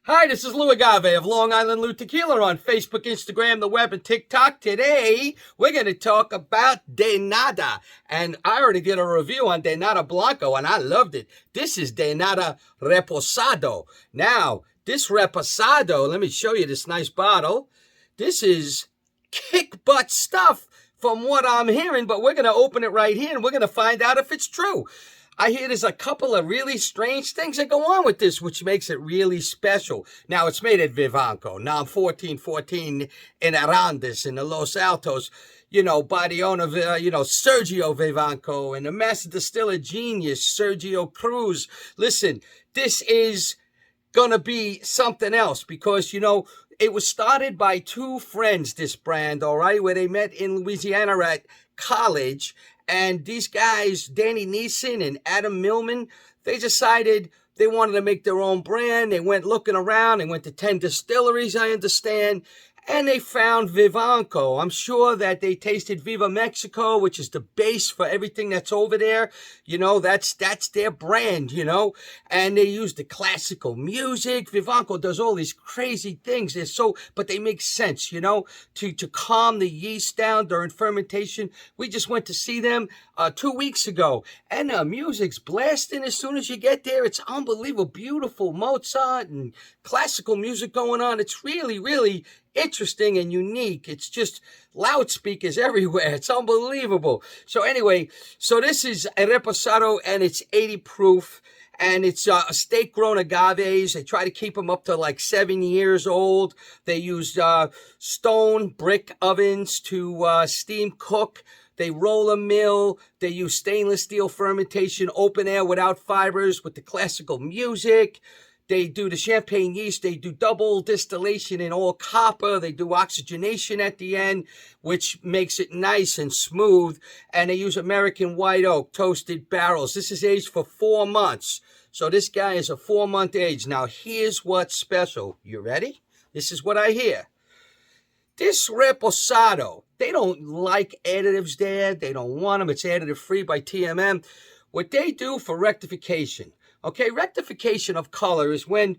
Hi, this is Lou Agave of Long Island Lou Tequila on Facebook, Instagram, the web, and TikTok. Today, we're going to talk about De-Nada. And I already did a review on De-Nada Blanco, and I loved it. This is De-Nada Reposado. Now, this Reposado, let me show you this nice bottle. This is kick butt stuff from what I'm hearing, but we're going to open it right here, and we're going to find out if it's true. I hear there's a couple of really strange things that go on with this, which makes it really special. Now, it's made at Vivanco. Now, 1414 in Arandas, in the Los Altos, by the owner of, Sergio Vivanco, and the master distiller genius, Sergio Cruz. Listen, this is going to be something else because, it was started by two friends, this brand, all right, where they met in Louisiana at college. And these guys, Danny Neeson and Adam Millman, they decided they wanted to make their own brand. They went looking around. They went to 10 distilleries, I understand. And they found Vivanco. I'm sure that they tasted Viva Mexico, which is the base for everything that's over there. That's their brand, And they use the classical music. Vivanco does all these crazy things. But they make sense, to calm the yeast down during fermentation. We just went to see them 2 weeks ago. And the music's blasting as soon as you get there. It's unbelievable. Beautiful Mozart and classical music going on. It's really, really interesting and unique. It's just loudspeakers everywhere. It's unbelievable. So anyway, this is a Reposado and it's 80 proof. And it's estate-grown agaves. They try to keep them up to like 7 years old. They use stone brick ovens to steam cook. They roll a mill. They use stainless steel fermentation, open air without fibers with the classical music. They do the champagne yeast. They do double distillation in all copper. They do oxygenation at the end, which makes it nice and smooth. And they use American white oak toasted barrels. This is aged for 4 months. So this guy is a 4-month age. Now, here's what's special. You ready? This is what I hear. This Reposado, they don't like additives there. They don't want them. It's additive free by TMM. What they do for rectification. Okay, rectification of color is when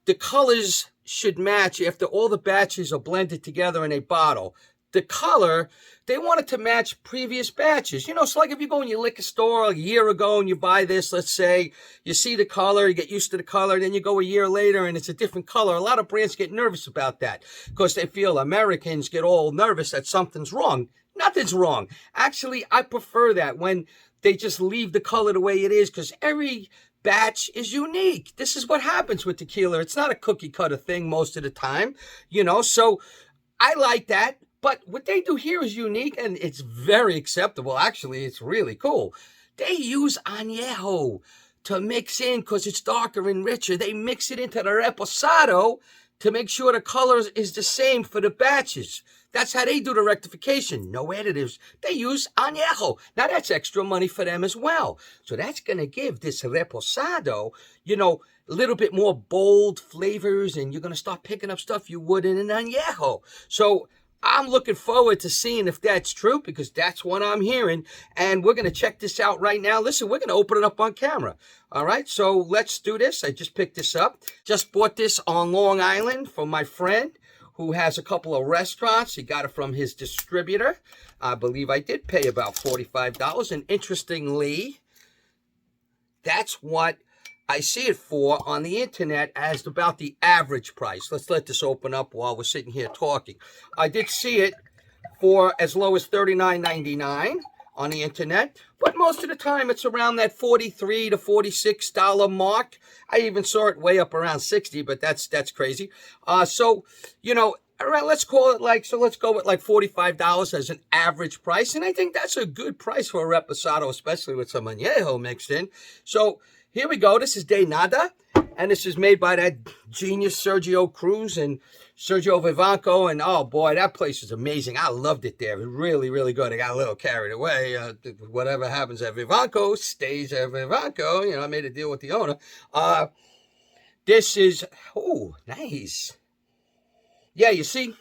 the colors should match after all the batches are blended together in a bottle. The color, they want it to match previous batches. It's like if you go in your liquor store a year ago and you buy this, let's say, you see the color, you get used to the color, then you go a year later and it's a different color. A lot of brands get nervous about that because they feel Americans get all nervous that something's wrong. Nothing's wrong. Actually, I prefer that when they just leave the color the way it is because every batch is unique. This is what happens with tequila. It's not a cookie cutter thing most of the time, so I like that. But what they do here is unique and it's very acceptable. Actually, it's really cool. They use añejo to mix in because it's darker and richer. They mix it into the reposado to make sure the color is the same for the batches. That's how they do the rectification. No additives. They use añejo. Now, that's extra money for them as well. So that's going to give this reposado, a little bit more bold flavors, and you're going to start picking up stuff you would in an añejo. So I'm looking forward to seeing if that's true because that's what I'm hearing. And we're going to check this out right now. Listen, we're going to open it up on camera. All right, so let's do this. I just picked this up. Just bought this on Long Island from my friend who has a couple of restaurants. He got it from his distributor. I believe I did pay about $45. And interestingly, that's what I see it for on the internet as about the average price. Let's let this open up while we're sitting here talking. I did see it for as low as $39.99 on the internet, but most of the time it's around that $43 to $46 mark. I even saw it way up around $60, but that's crazy. Around, let's call it let's go with like $45 as an average price. And I think that's a good price for a reposado, especially with some añejo mixed in. So here we go. This is De-Nada, and this is made by that genius Sergio Cruz and Sergio Vivanco. And oh boy, that place is amazing. I loved it there. It was really, really good. I got a little carried away. Whatever happens at Vivanco stays at Vivanco. I made a deal with the owner. This is, oh, nice. Yeah, you see?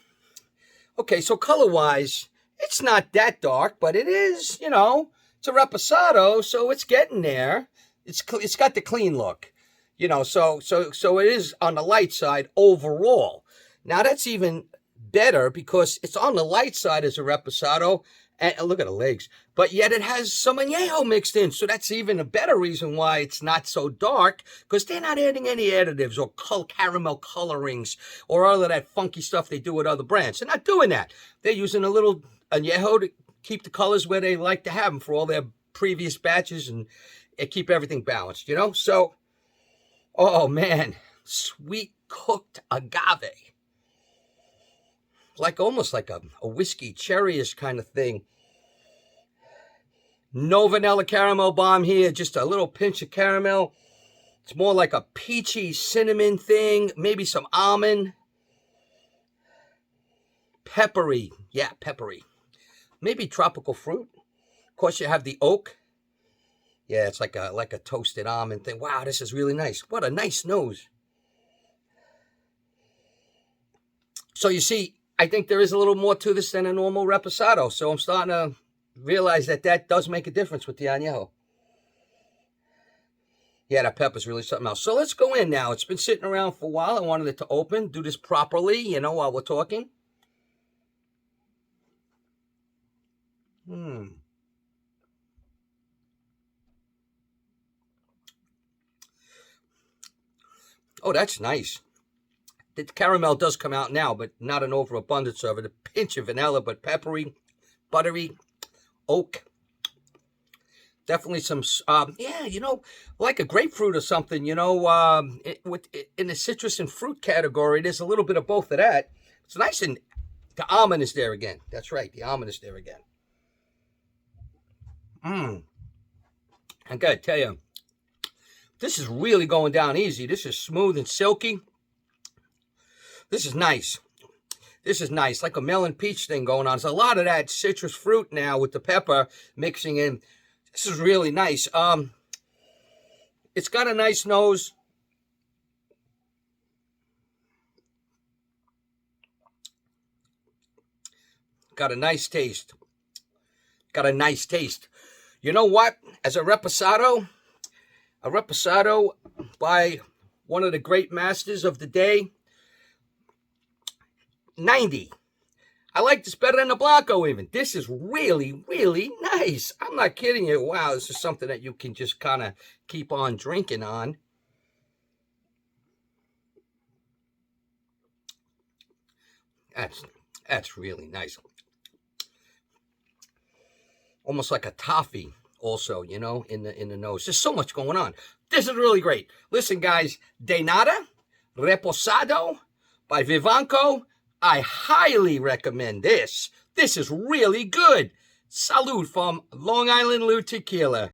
Okay, so color-wise, it's not that dark, but it is, it's a reposado, so it's getting there. It's got the clean look. You know, so it is on the light side overall. Now that's even better because it's on the light side as a reposado, and look at the legs, but yet it has some añejo mixed in, so that's even a better reason why it's not so dark, because they're not adding any additives or caramel colorings or all of that funky stuff they do with other brands. They're not doing that. They're using a little añejo to keep the colors where they like to have them for all their previous batches and keep everything balanced, you know? So, oh man, sweet cooked agave. Like almost like a whiskey cherryish kind of thing. No vanilla caramel bomb here, just a little pinch of caramel. It's more like a peachy cinnamon thing, maybe some almond. Peppery, yeah, peppery. Maybe tropical fruit. Of course, you have the oak. Yeah, it's like a toasted almond thing. Wow, this is really nice. What a nice nose. So you see, I think there is a little more to this than a normal reposado. So I'm starting to realize that does make a difference with the añejo. Yeah, that pepper's really something else. So let's go in now. It's been sitting around for a while. I wanted it to open. Do this properly, you know, while we're talking. Oh, that's nice. The caramel does come out now, but not an overabundance of it. A pinch of vanilla, but peppery, buttery, oak. Definitely some, yeah, you know, like a grapefruit or something, you know, in the citrus and fruit category, there's a little bit of both of that. It's nice, and the almond is there again. That's right, the almond is there again. I gotta tell you, this is really going down easy. This is smooth and silky. This is nice. This is nice, like a melon peach thing going on. There's a lot of that citrus fruit now with the pepper mixing in. This is really nice. It's got a nice nose. Got a nice taste. Got a nice taste. You know what? As a reposado by one of the great masters of the day, 90. I like this better than the Blanco even. This is really, really nice. I'm not kidding you. Wow, this is something that you can just kind of keep on drinking on. That's really nice. Almost like a toffee also, you know, in the nose. There's so much going on. This is really great. Listen, guys, De-Nada, Reposado by Vivanco. I highly recommend this. This is really good. Salud from Long Island Lou Tequila.